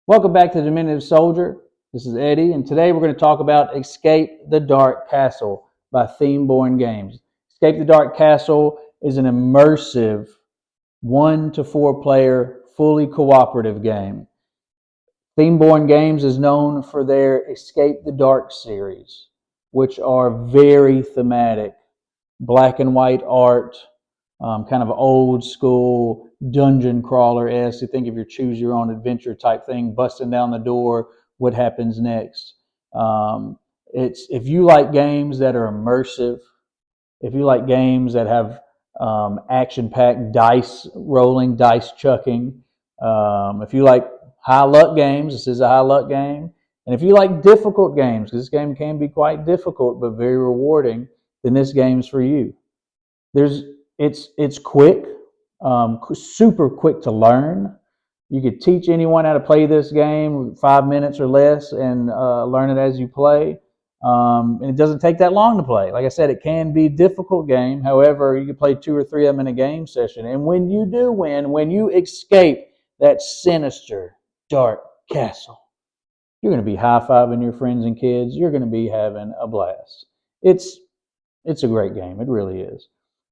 Welcome back to Diminutive Soldier. This is Eddie, and today we're going to talk about Escape the Dark Castle by Theme-Born Games. Escape the Dark Castle is an immersive 1 to 4 player, fully cooperative game. Theme-Born Games is known for their Escape the Dark series, which are very thematic, black and white art, kind of old school dungeon crawler-esque. You think of your choose your own adventure type thing, busting down the door, what happens next. It's if you like games that are immersive, if you like games that have action-packed dice rolling, dice chucking, if you like high luck games, this is a high luck game. And if you like difficult games, because this game can be quite difficult but very rewarding, then this game's for you. It's quick, super quick to learn. You could teach anyone how to play this game 5 minutes or less and learn it as you play. And it doesn't take that long to play. Like I said, it can be a difficult game. However, you can play 2 or 3 of them in a game session. And when you do win, when you escape that sinister, dark castle, you're going to be high-fiving your friends and kids. You're going to be having a blast. It's a great game. It really is.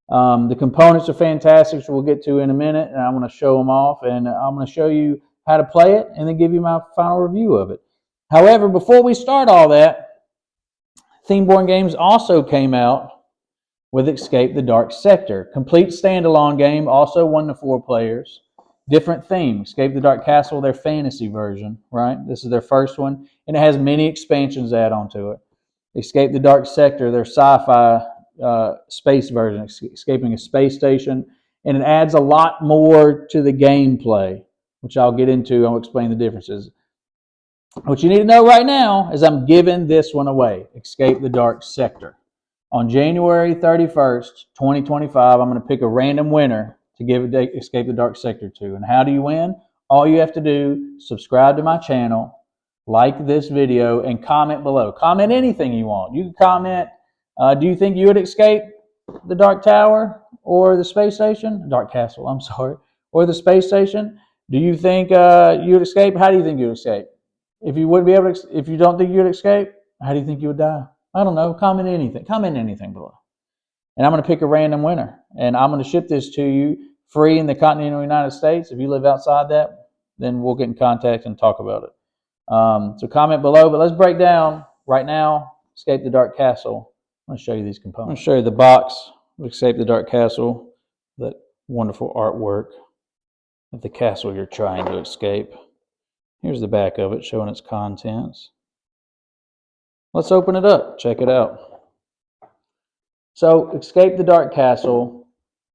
The components are fantastic, which we'll get to in a minute, and I'm going to show them off, and I'm going to show you how to play it and then give you my final review of it. However, before we start all that, Theme-Born Games also came out with Escape the Dark Sector. Complete standalone game, also 1 to 4 players. Different theme. Escape the Dark Castle, their fantasy version, right? This is their first one, and it has many expansions add on to it. Escape the Dark Sector, their sci-fi space version, escaping a space station, and it adds a lot more to the gameplay, which I'll get into. I'll explain the differences. What you need to know right now is I'm giving this one away, Escape the Dark Sector. On January 31st, 2025, I'm going to pick a random winner to give Escape the Dark Sector to. And how do you win? All you have to do, subscribe to my channel, like this video, and comment below. Comment anything you want. You can comment, do you think you would escape the Dark Tower or the space station? Dark Castle, I'm sorry. Or the space station? Do you think you would escape? How do you think you would escape? If you wouldn't be able to, if you don't think you would escape, how do you think you would die? I don't know. Comment anything. Comment anything below. And I'm going to pick a random winner. And I'm going to ship this to you free in the continental United States. If you live outside that, then we'll get in contact and talk about it. So comment below. But let's break down right now Escape the Dark Castle. I'm going to show you these components. I'm going to show you the box of Escape the Dark Castle, that wonderful artwork of the castle you're trying to escape. Here's the back of it showing its contents. Let's open it up. Check it out. So Escape the Dark Castle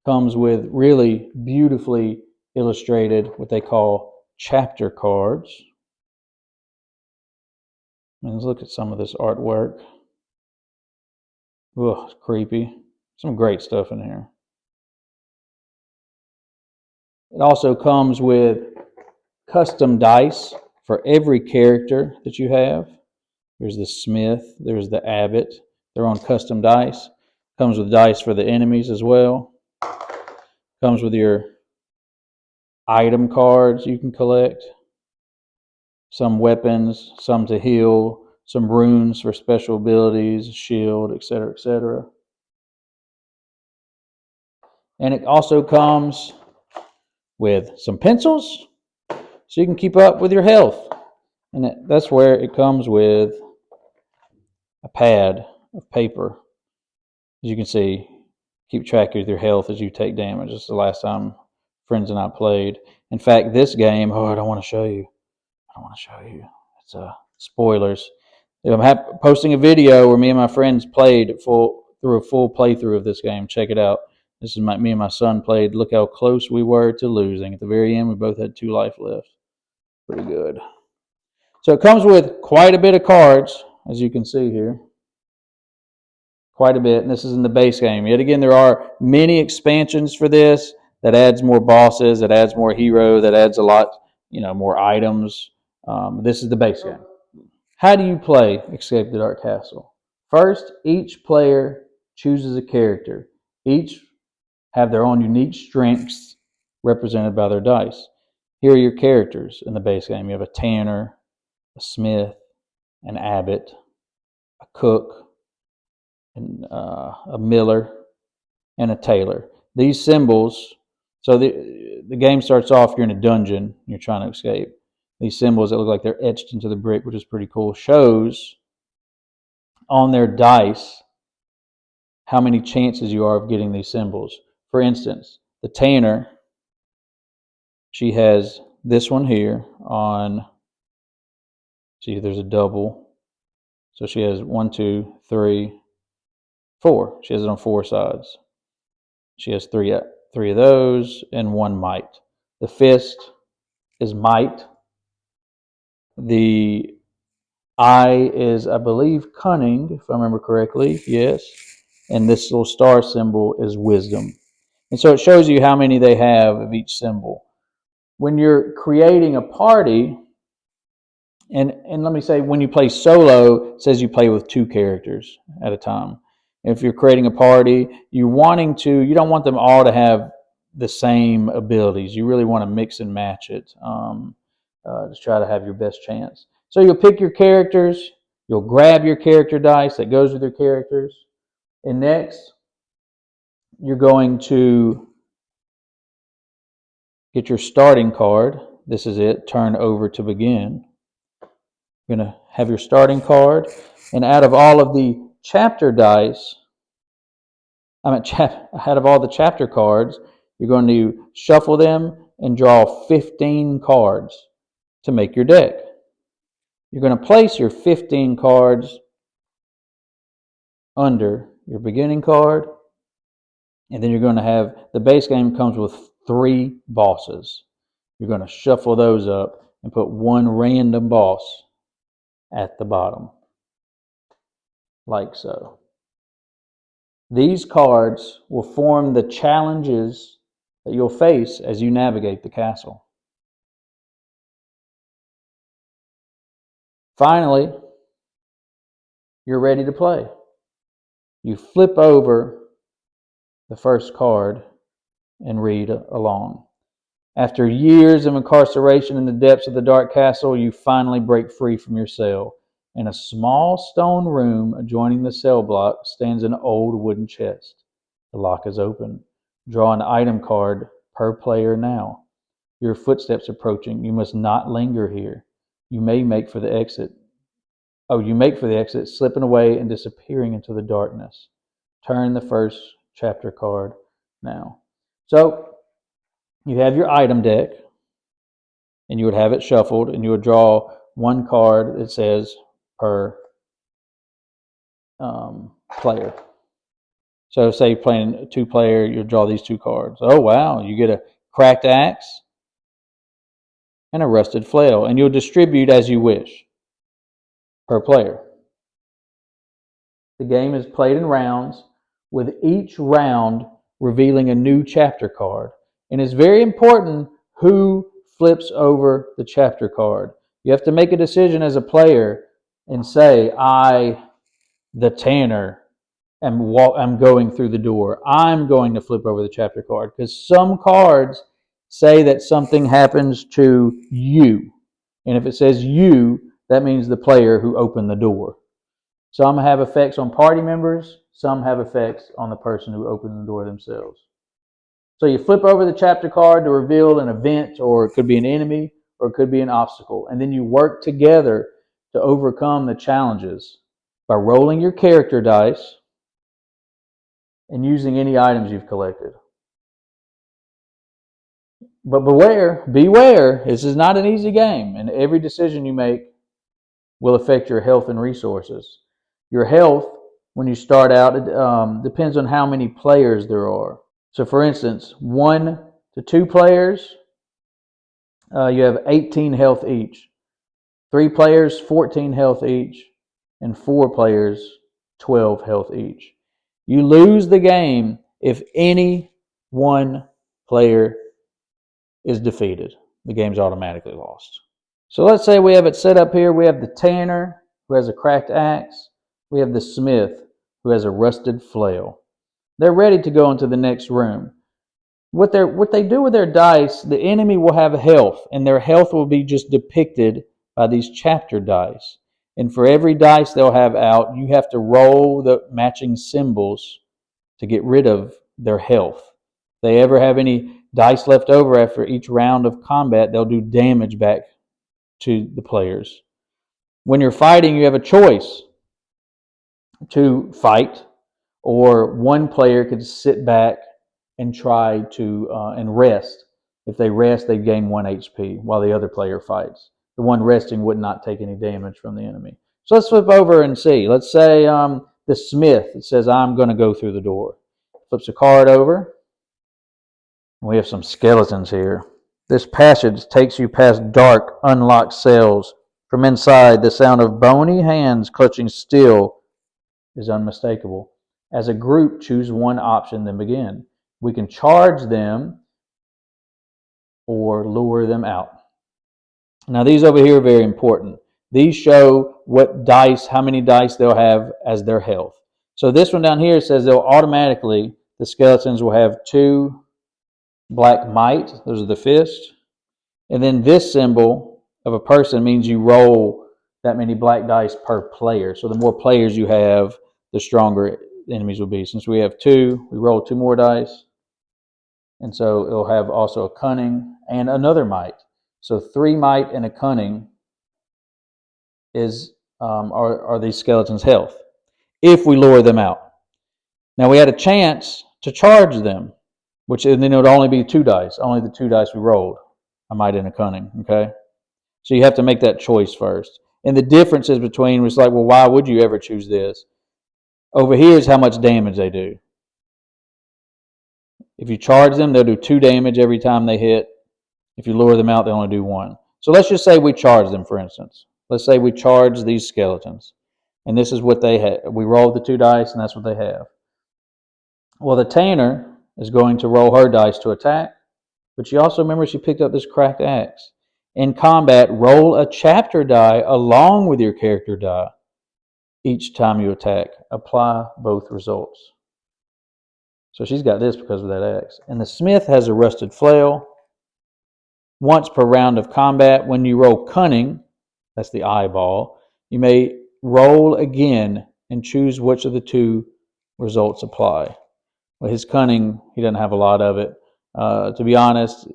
comes with really beautifully illustrated, what they call chapter cards. And let's look at some of this artwork. Ugh, it's creepy. Some great stuff in here. It also comes with custom dice for every character that you have. There's the Smith, there's the Abbot. They're on custom dice. Comes with dice for the enemies as well. Comes with your item cards you can collect. Some weapons, some to heal, some runes for special abilities, shield, etc., etc. And it also comes with some pencils so you can keep up with your health. And that's where it comes with a pad of paper. As you can see, keep track of your health as you take damage. This is the last time friends and I played. In fact, this game, I don't want to show you. It's spoilers. I'm posting a video where me and my friends played through a full playthrough of this game. Check it out. This is me and my son played. Look how close we were to losing. At the very end, we both had 2 life left. Pretty good. So it comes with quite a bit of cards, as you can see here. Quite a bit, and this is in the base game. Yet again, there are many expansions for this that adds more bosses, that adds more hero, that adds a lot, more items. This is the base game. How do you play Escape the Dark Castle? First, each player chooses a character. Each have their own unique strengths represented by their dice. Here are your characters in the base game. You have a tanner, a smith, an abbot, a cook, and a miller, and a tailor. These symbols, so the game starts off, you're in a dungeon, you're trying to escape. These symbols that look like they're etched into the brick, which is pretty cool, shows on their dice how many chances you are of getting these symbols. For instance, the tanner, she has this one here on, see, there's a double. So she has 1, 2, 3, 4. She has it on 4 sides. She has three of those and 1 might. The fist is might. The eye is, I believe, cunning, if I remember correctly. Yes. And this little star symbol is wisdom. And so it shows you how many they have of each symbol. When you're creating a party, and let me say, when you play solo, it says you play with 2 characters at a time. If you're creating a party, you don't want them all to have the same abilities. You really want to mix and match it to try to have your best chance. So you'll pick your characters, you'll grab your character dice that goes with your characters, and next you're going to get your starting card. This is it, turn over to begin. You're going to have your starting card, and out of all of the chapter dice, out of all the chapter cards, you're going to shuffle them and draw 15 cards to make your deck. You're going to place your 15 cards under your beginning card, and then you're going to have, the base game comes with 3 bosses. You're going to shuffle those up and put 1 random boss at the bottom, like so. These cards will form the challenges that you'll face as you navigate the castle. Finally, you're ready to play. You flip over the first card and read along. After years of incarceration in the depths of the dark castle, you finally break free from your cell. In a small stone room adjoining the cell block stands an old wooden chest. The lock is open. Draw an item card per player now. Your footsteps approaching. You must not linger here. You make for the exit, slipping away and disappearing into the darkness. Turn the first chapter card now. So you have your item deck, and you would have it shuffled, and you would draw 1 card that says per player. So say you're playing a 2-player, you'll draw these 2 cards. Oh wow, you get a cracked axe and a rusted flail, and you'll distribute as you wish per player. The game is played in rounds, with each round revealing a new chapter card. And it's very important who flips over the chapter card. You have to make a decision as a player and say, I, the tanner, am going through the door. I'm going to flip over the chapter card. Because some cards say that something happens to you. And if it says you, that means the player who opened the door. Some have effects on party members. Some have effects on the person who opened the door themselves. So you flip over the chapter card to reveal an event, or it could be an enemy, or it could be an obstacle. And then you work together to overcome the challenges by rolling your character dice and using any items you've collected. But beware, this is not an easy game, and every decision you make will affect your health and resources. Your health, when you start out, depends on how many players there are. So for instance, 1 to 2 players, you have 18 health each. 3 players, 14 health each. And 4 players, 12 health each. You lose the game if any one player is defeated. The game's automatically lost. So let's say we have it set up here. We have the tanner, who has a cracked axe. We have the smith, who has a rusted flail. They're ready to go into the next room. what they do with their dice, the enemy will have health, and their health will be just depicted by these chapter dice. And for every dice they'll have out, you have to roll the matching symbols to get rid of their health. If they ever have any dice left over after each round of combat, they'll do damage back to the players. When you're fighting, you have a choice to fight, or one player could sit back and try to and rest. If they rest, they gain 1 HP while the other player fights. The one resting would not take any damage from the enemy. So let's flip over and see. Let's say the smith says, I'm going to go through the door. Flips a card over. We have some skeletons here. This passage takes you past dark, unlocked cells. From inside, the sound of bony hands clutching steel is unmistakable. As a group, choose one option, then begin. We can charge them or lure them out. Now, these over here are very important. These show what dice, how many dice they'll have as their health. So this one down here says they'll automatically, the skeletons will have 2 black might. Those are the fists. And then this symbol of a person means you roll that many black dice per player. So the more players you have, the stronger enemies will be. Since we have 2, we roll 2 more dice. And so it'll have also a cunning and another might. So 3 might and a cunning are these skeletons' health, if we lure them out. Now we had a chance to charge them, which then it would only be 2 dice, only the 2 dice we rolled, a might and a cunning, okay? So you have to make that choice first. And the difference is between, it's like, well, why would you ever choose this? Over here is how much damage they do. If you charge them, they'll do 2 damage every time they hit. If you lure them out, they only do 1. So let's just say we charge them, for instance. Let's say we charge these skeletons. And this is what they have. We rolled the 2 dice, and that's what they have. Well, the tanner is going to roll her dice to attack. But you also remember she picked up this cracked axe. In combat, roll a chapter die along with your character die each time you attack. Apply both results. So she's got this because of that axe. And the smith has a rusted flail. Once per round of combat, when you roll cunning, that's the eyeball, you may roll again and choose which of the 2 results apply. Well, his cunning, he doesn't have a lot of it. To be honest,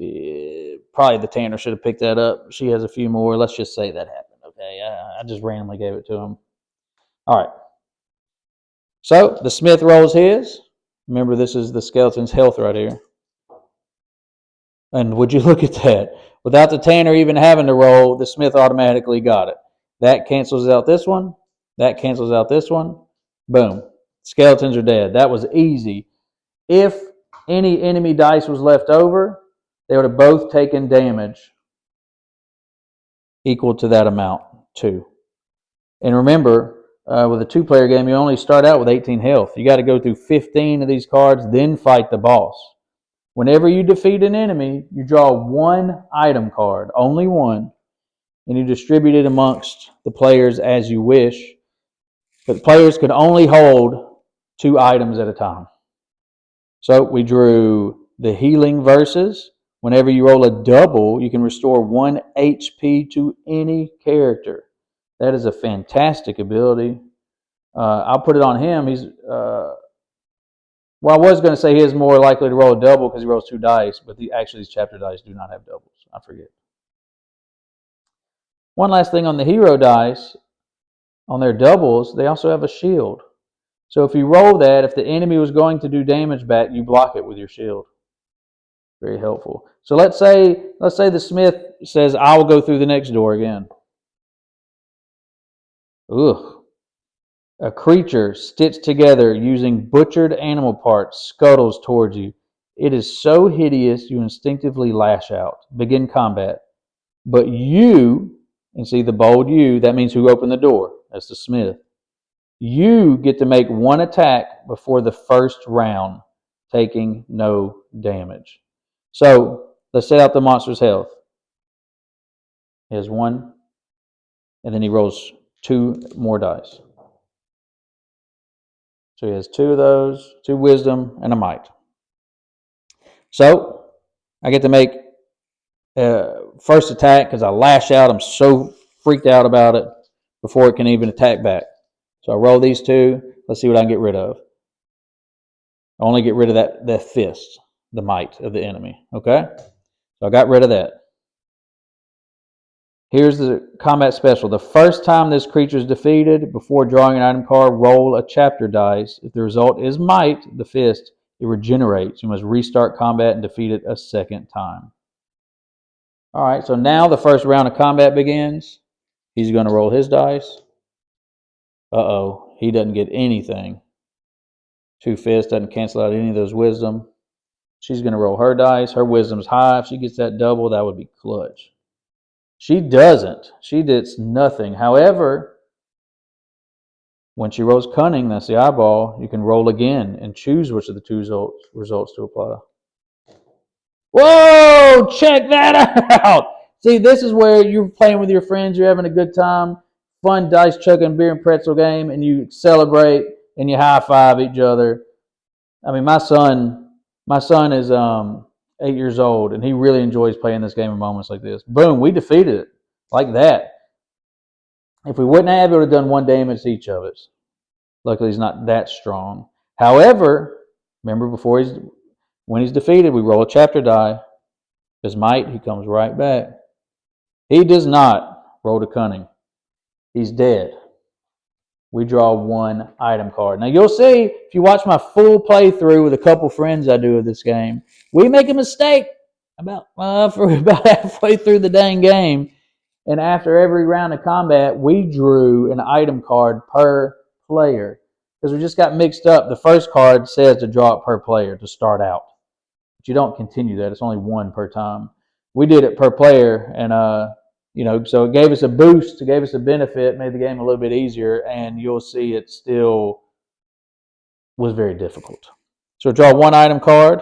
probably the tanner should have picked that up. She has a few more. Let's just say that happened, okay? I just randomly gave it to him. All right. So the smith rolls his. Remember, this is the skeleton's health right here. And would you look at that? Without the tanner even having to roll, the smith automatically got it. That cancels out this one. That cancels out this one. Boom. Skeletons are dead. That was easy. If any enemy dice was left over, they would have both taken damage equal to that amount, 2. And remember, with a 2-player game, you only start out with 18 health. You got to go through 15 of these cards, then fight the boss. Whenever you defeat an enemy, you draw 1 item card, only 1, and you distribute it amongst the players as you wish. But players could only hold 2 items at a time. So we drew the healing verses. Whenever you roll a double, you can restore 1 HP to any character. That is a fantastic ability. I'll put it on him. He's well, I was going to say he is more likely to roll a double because he rolls 2 dice, but actually these chapter dice do not have doubles. I forget. One last thing on the hero dice, on their doubles, they also have a shield. So if you roll that, if the enemy was going to do damage back, you block it with your shield. Very helpful. So let's say the smith says, I will go through the next door again. Ugh. A creature stitched together using butchered animal parts scuttles towards you. It is so hideous you instinctively lash out. Begin combat. But you, and see the bold you, that means who opened the door. That's the smith. You get to make 1 attack before the first round, taking no damage. So let's set out the monster's health. He has 1, and then he rolls 2 more dice. So he has 2 of those, 2 wisdom, and a might. So I get to make first attack because I lash out. I'm so freaked out about it before it can even attack back. So I roll these two. Let's see what I can get rid of. I only get rid of that fist, the might of the enemy. Okay? So I got rid of that. Here's the combat special. The first time this creature is defeated, before drawing an item card, roll a chapter dice. If the result is might, the fist, it regenerates. You must restart combat and defeat it a second time. All right, so now the first round of combat begins. He's going to roll his dice. Uh-oh, he doesn't get anything. Two fists doesn't cancel out any of those wisdom. She's going to roll her dice. Her wisdom's high. If she gets that double, that would be clutch. She doesn't. She gets nothing. However, when she rolls cunning, that's the eyeball, you can roll again and choose which of the two results to apply. Whoa! Check that out! See, this is where you're playing with your friends, you're having a good time, fun dice chugging beer and pretzel game, and you celebrate and you high five each other. I mean, my son is 8 years old, and he really enjoys playing this game in moments like this. Boom, we defeated it like that. If we wouldn't have, it would have done 1 damage to each of us. Luckily, he's not that strong. However, remember when he's defeated, we roll a chapter die. His might, he comes right back. He does not roll to cunning. He's dead. We draw 1 item card. Now you'll see, if you watch my full playthrough with a couple friends I do of this game, we make a mistake for about halfway through the dang game. And after every round of combat, we drew an item card per player. Because we just got mixed up. The first card says to draw it per player to start out. But you don't continue that. It's only 1 per time. We did it per player, and so it gave us a boost, it gave us a benefit, made the game a little bit easier, and you'll see it still was very difficult. So draw 1 item card.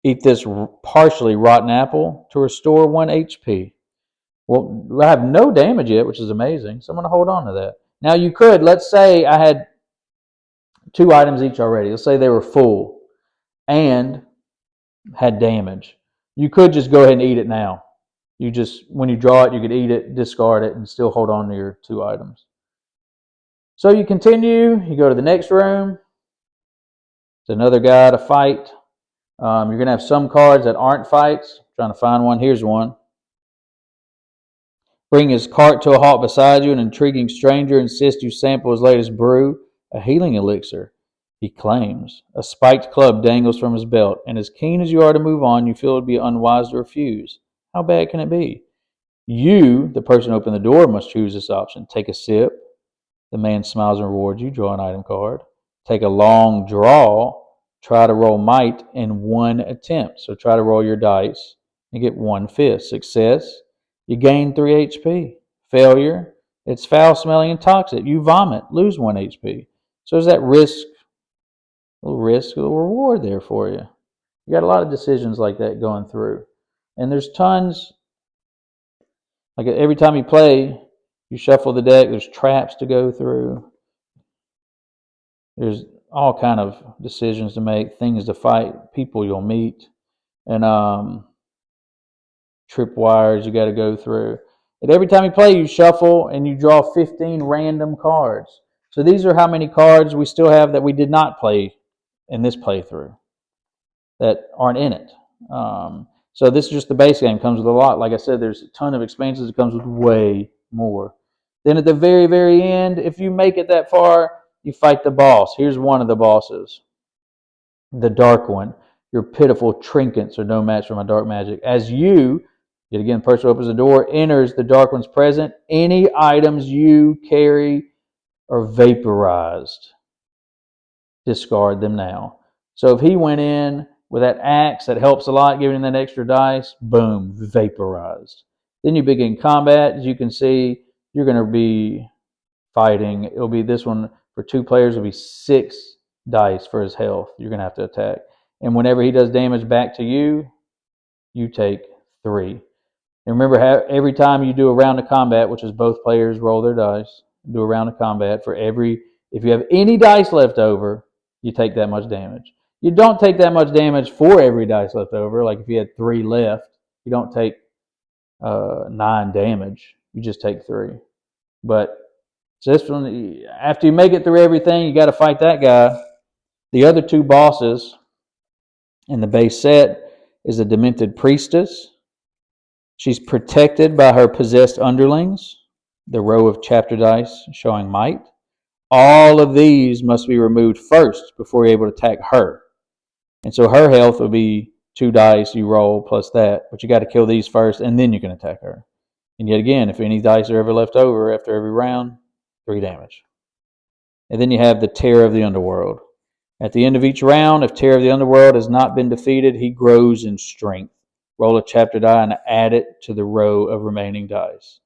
Eat this partially rotten apple to restore 1 HP. Well, I have no damage yet, which is amazing, so I'm going to hold on to that. Now you could, let's say I had 2 items each already. Let's say they were full and had damage. You could just go ahead and eat it now. When you draw it, you could eat it, discard it, and still hold on to your 2 items. So you continue, you go to the next room. It's another guy to fight. You're going to have some cards that aren't fights. I'm trying to find one. Here's one. Bring his cart to a halt beside you. An intriguing stranger insists you sample his latest brew, a healing elixir. He claims. A spiked club dangles from his belt, and as keen as you are to move on, you feel it would be unwise to refuse. How bad can it be? You, the person who opened the door, must choose this option. Take a sip. The man smiles and rewards you. Draw an item card. Take a long draw. Try to roll might in 1 attempt. So try to roll your dice and get 1 fist. Success, you gain 3 HP. Failure, it's foul-smelling and toxic. You vomit, lose 1 HP. So there's that a little reward there for you. You got a lot of decisions like that going through. And there's tons. Like every time you play, you shuffle the deck, there's traps to go through. There's all kind of decisions to make, things to fight, people you'll meet, and tripwires you got to go through. And every time you play, you shuffle and you draw 15 random cards. So these are how many cards we still have that we did not play in this playthrough that aren't in it. So this is just the base game. It comes with a lot. Like I said, there's a ton of expansions. It comes with way more. Then at the very, very end, if you make it that far, you fight the boss. Here's one of the bosses. The Dark One. Your pitiful trinkets are no match for my dark magic. As you, yet again, the person who opens the door, enters the Dark One's presence, any items you carry are vaporized. Discard them now. So if he went in with that axe, that helps a lot, giving him that extra dice, boom, vaporized. Then you begin combat. As you can see, you're going to be fighting. It'll be this one for 2 players. It'll be 6 dice for his health. You're going to have to attack. And whenever he does damage back to you, you take 3. And remember, every time you do a round of combat, which is both players roll their dice, do a round of combat, if you have any dice left over, you take that much damage. You don't take that much damage for every dice left over. Like if you had 3 left, you don't take 9 damage. You just take 3. But so this one, after you make it through everything, you got to fight that guy. The other 2 bosses in the base set is a demented priestess. She's protected by her possessed underlings, the row of chapter dice showing might. All of these must be removed first before you're able to attack her. And so her health will be 2 dice you roll plus that, but you got to kill these first and then you can attack her. And yet again, if any dice are ever left over after every round, 3 damage. And then you have the Terror of the Underworld. At the end of each round, if Terror of the Underworld has not been defeated, he grows in strength. Roll a chapter die and add it to the row of remaining dice.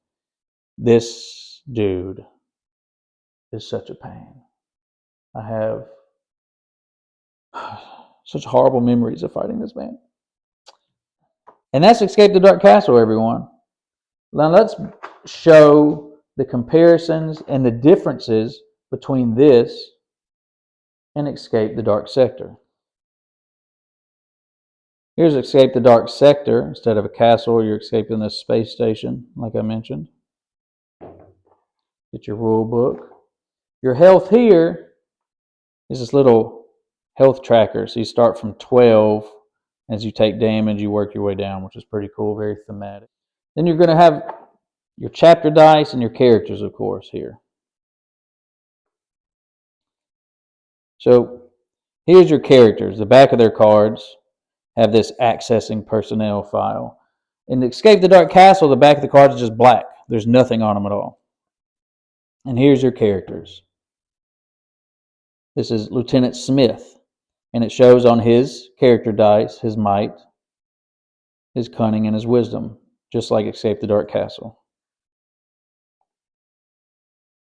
This dude is such a pain. I have such horrible memories of fighting this man. And that's Escape the Dark Castle, everyone. Now let's show the comparisons and the differences between this and Escape the Dark Sector. Here's Escape the Dark Sector. Instead of a castle, you're escaping this space station, like I mentioned. Get your rule book. Your health here is this little health tracker. So you start from 12. As you take damage, you work your way down, which is pretty cool, very thematic. Then you're going to have your chapter dice and your characters, of course, here. So here's your characters. The back of their cards have this accessing personnel file. In Escape the Dark Castle, the back of the cards is just black. There's nothing on them at all. And here's your characters. This is Lieutenant Smith, and it shows on his character dice his might, his cunning, and his wisdom, just like Escape the Dark Castle.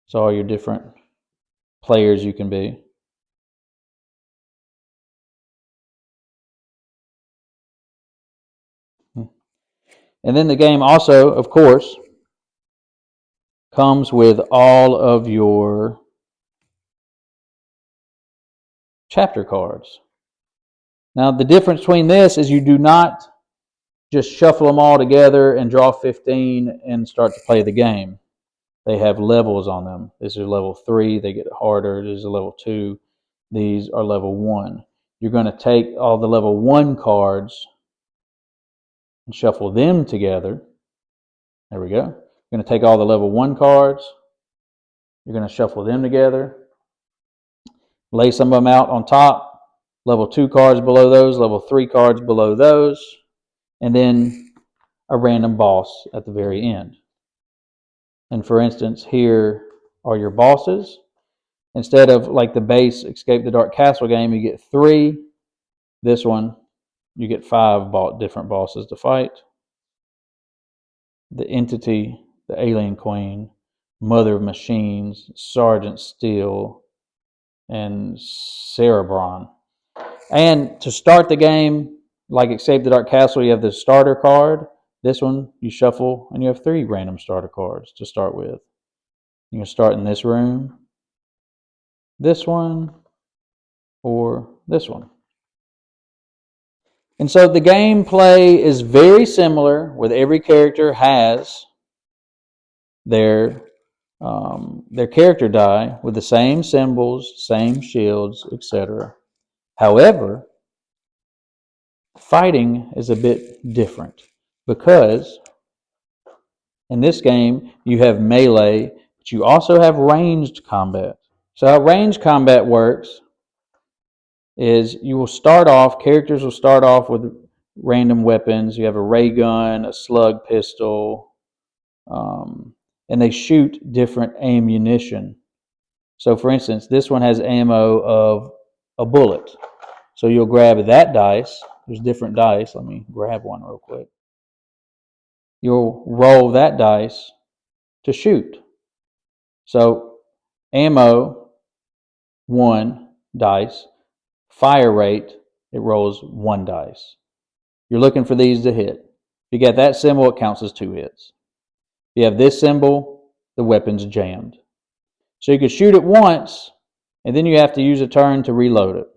So all your different players you can be. And then the game also, of course, comes with all of your chapter cards. Now, the difference between this is you do not just shuffle them all together and draw 15 and start to play the game. They have levels on them. This is level 3. They get harder. This is a level 2. These are level 1. You're going to take all the level 1 cards and shuffle them together. There we go. You're going to take all the level 1 cards. You're going to shuffle them together. Lay some of them out on top. Level 2 cards below those. Level 3 cards below those. And then a random boss at the very end. And for instance, here are your bosses. Instead of like the base Escape the Dark Castle game, you get 3. This one, you get 5 different bosses to fight. The Entity, the Alien Queen, Mother of Machines, Sergeant Steel, and Cerebron. And to start the game, like Escape the Dark Castle, you have the starter card. This one, you shuffle, and you have 3 random starter cards to start with. You can start in this room, this one, or this one. And so the gameplay is very similar, with every character has their character die with the same symbols, same shields, etc. However, fighting is a bit different because in this game you have melee, but you also have ranged combat. So how ranged combat works is characters will start off with random weapons. You have a ray gun, a slug pistol, and they shoot different ammunition. So for instance, this one has ammo of a bullet. So you'll grab that dice. There's different dice. Let me grab one real quick. You'll roll that dice to shoot. So ammo, 1 dice. Fire rate, it rolls 1 dice. You're looking for these to hit. If you get that symbol, it counts as 2 hits. If you have this symbol, the weapon's jammed. So you could shoot it once, and then you have to use a turn to reload it.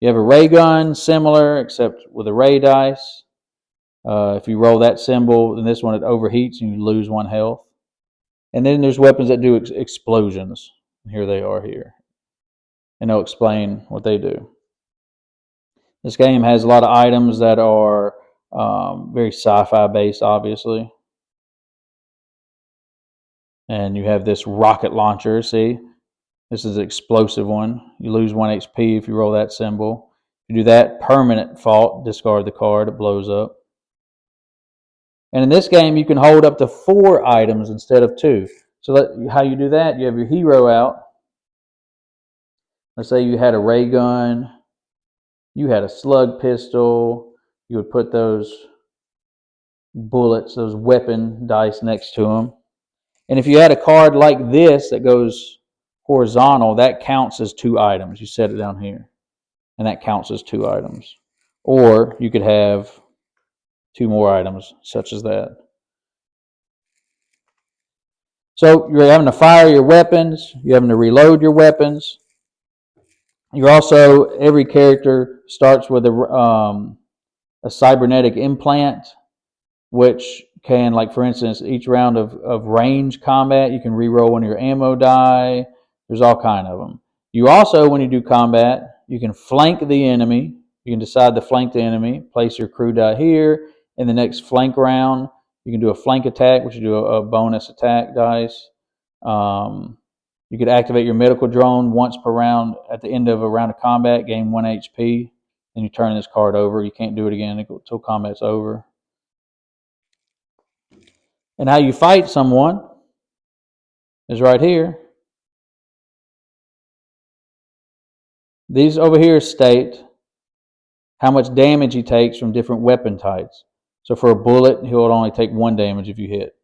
You have a ray gun, similar, except with a ray dice. If you roll that symbol, then this one it overheats and you lose 1 health. And then there's weapons that do explosions. Here they are here. And they'll explain what they do. This game has a lot of items that are very sci-fi based, obviously. And you have this rocket launcher, see? This is an explosive one. You lose 1 HP if you roll that symbol. If you do that, permanent fault, discard the card, it blows up. And in this game, you can hold up to 4 items instead of 2. So how you do that, you have your hero out. Let's say you had a ray gun, you had a slug pistol, you would put those bullets, those weapon dice next to them. And if you had a card like this that goes horizontal, that counts as 2 items. You set it down here, and that counts as 2 items. Or you could have 2 more items, such as that. So you're having to fire your weapons, you're having to reload your weapons. You're also, every character starts with a cybernetic implant, which can, like for instance, each round of range combat, you can re-roll one of your ammo die. There's all kind of them. You also, when you do combat, you can flank the enemy. You can decide to flank the enemy. Place your crew die here. In the next flank round, you can do a flank attack, which you do a bonus attack dice. You could activate your medical drone once per round. At the end of a round of combat, gain 1 HP. Then you turn this card over. You can't do it again until combat's over. And how you fight someone is right here. These over here state how much damage he takes from different weapon types. So for a bullet, he'll only take 1 damage if you hit,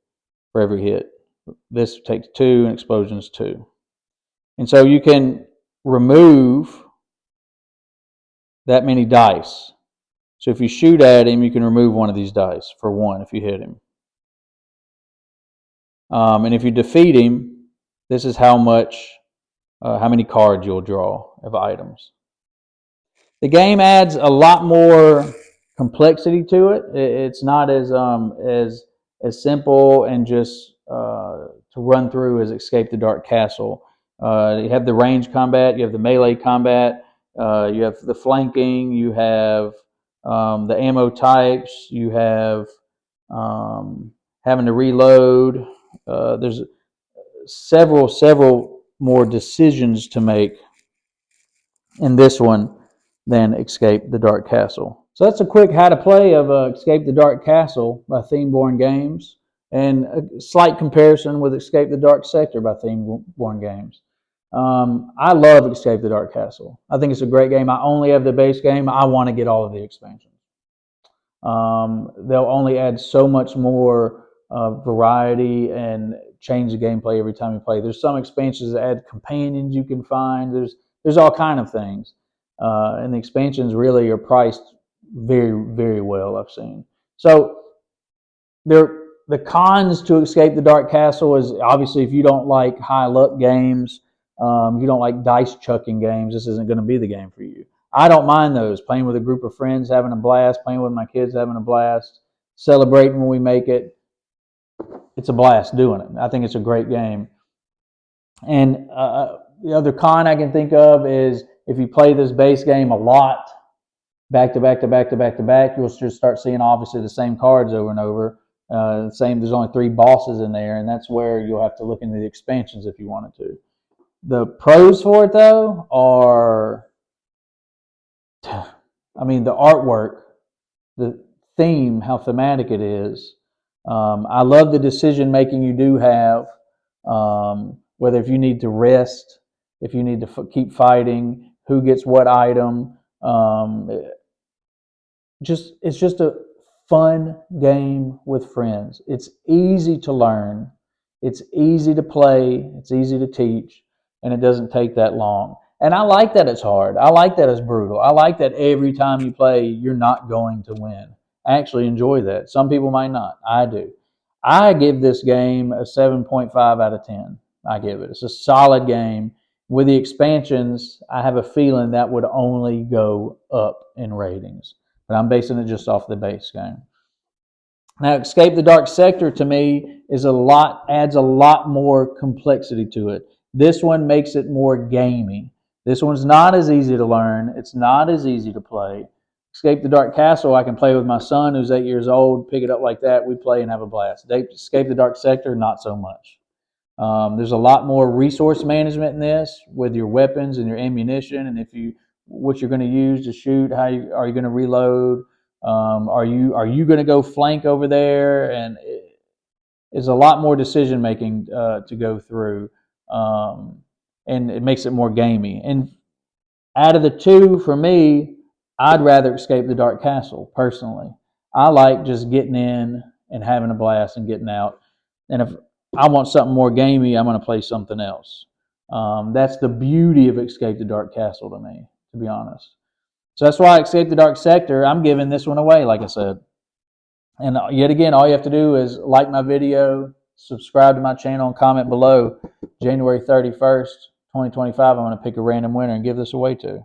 for every hit. This takes 2, and explosions 2. And so you can remove that many dice. So if you shoot at him, you can remove 1 of these dice for 1 if you hit him. And if you defeat him, this is how many cards you'll draw of items. The game adds a lot more complexity to it. It's not as simple and just to run through as Escape the Dark Castle. You have the range combat, you have the melee combat, you have the flanking, you have the ammo types, you have having to reload. There's several more decisions to make in this one than Escape the Dark Castle. So that's a quick how to play of Escape the Dark Castle by Themeborn Games, and a slight comparison with Escape the Dark Sector by Themeborn Games. I love Escape the Dark Castle. I think it's a great game. I only have the base game. I want to get all of the expansions. They'll only add so much more variety and change the gameplay every time you play. There's some expansions that add companions you can find. There's all kind of things. And the expansions really are priced very, very well, I've seen. So the cons to Escape the Dark Castle is obviously if you don't like high luck games, you don't like dice chucking games, this isn't going to be the game for you. I don't mind those. Playing with a group of friends, having a blast, playing with my kids, having a blast, celebrating when we make it. It's a blast doing it. I think it's a great game. And the other con I can think of is if you play this base game a lot, back to back to back to back to back, you'll just start seeing obviously the same cards over and over. There's only 3 bosses in there, and that's where you'll have to look into the expansions if you wanted to. The pros for it, though, are, the artwork, the theme, how thematic it is. I love the decision making you do have, whether if you need to rest, if you need to keep fighting, who gets what item. It's just a fun game with friends. It's easy to learn. It's easy to play. It's easy to teach, and it doesn't take that long. And I like that it's hard. I like that it's brutal. I like that every time you play, you're not going to win. I actually enjoy that. Some people might not. I do. I give this game a 7.5 out of 10. I give it. It's a solid game. With the expansions, I have a feeling that would only go up in ratings. But I'm basing it just off the base game. Now, Escape the Dark Sector to me adds a lot more complexity to it. This one makes it more gamey. This one's not as easy to learn. It's not as easy to play. Escape the Dark Castle, I can play with my son who's 8 years old, pick it up like that. We play and have a blast. Escape the Dark Sector, not so much. There's a lot more resource management in this with your weapons and your ammunition, and what you're going to use to shoot. Are you going to reload? Are you going to go flank over there? And it's a lot more decision making to go through, and it makes it more gamey. And out of the two, for me, I'd rather Escape the Dark Castle personally. I like just getting in and having a blast and getting out. And if I want something more gamey, I'm going to play something else. That's the beauty of Escape the Dark Castle to me, to be honest. So that's why Escape the Dark Sector, I'm giving this one away, like I said. And yet again, all you have to do is like my video, subscribe to my channel, and comment below. January 31st, 2025, I'm going to pick a random winner and give this away to.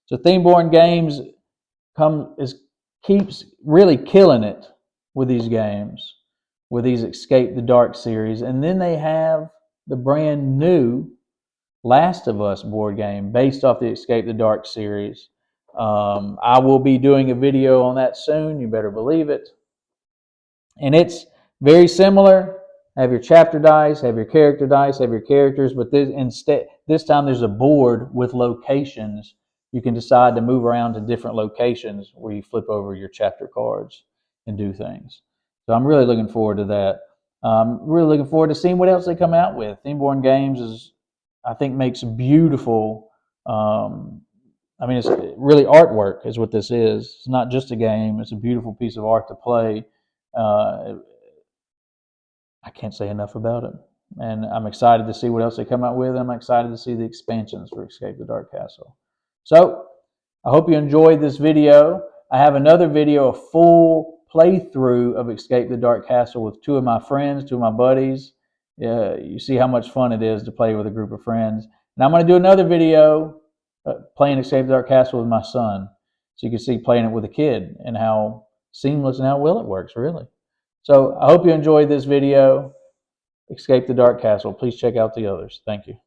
So Themeborn Games keeps really killing it with these games, with these Escape the Dark series. And then they have the brand new Last of Us board game based off the Escape the Dark series. I will be doing a video on that soon. You better believe it. And it's very similar. Have your chapter dice, have your character dice, have your characters, but this time there's a board with locations. You can decide to move around to different locations where you flip over your chapter cards and do things. So I'm really looking forward to that. Really looking forward to seeing what else they come out with. Themeborn Games I think, makes beautiful. It's really artwork is what this is. It's not just a game. It's a beautiful piece of art to play. I can't say enough about it. And I'm excited to see what else they come out with. I'm excited to see the expansions for Escape the Dark Castle. So I hope you enjoyed this video. I have another video, a full playthrough of Escape the Dark Castle with two of my friends, two of my buddies. You see how much fun it is to play with a group of friends. And I'm going to do another video playing Escape the Dark Castle with my son. So you can see playing it with a kid and how seamless and how well it works, really. So I hope you enjoyed this video, Escape the Dark Castle. Please check out the others. Thank you.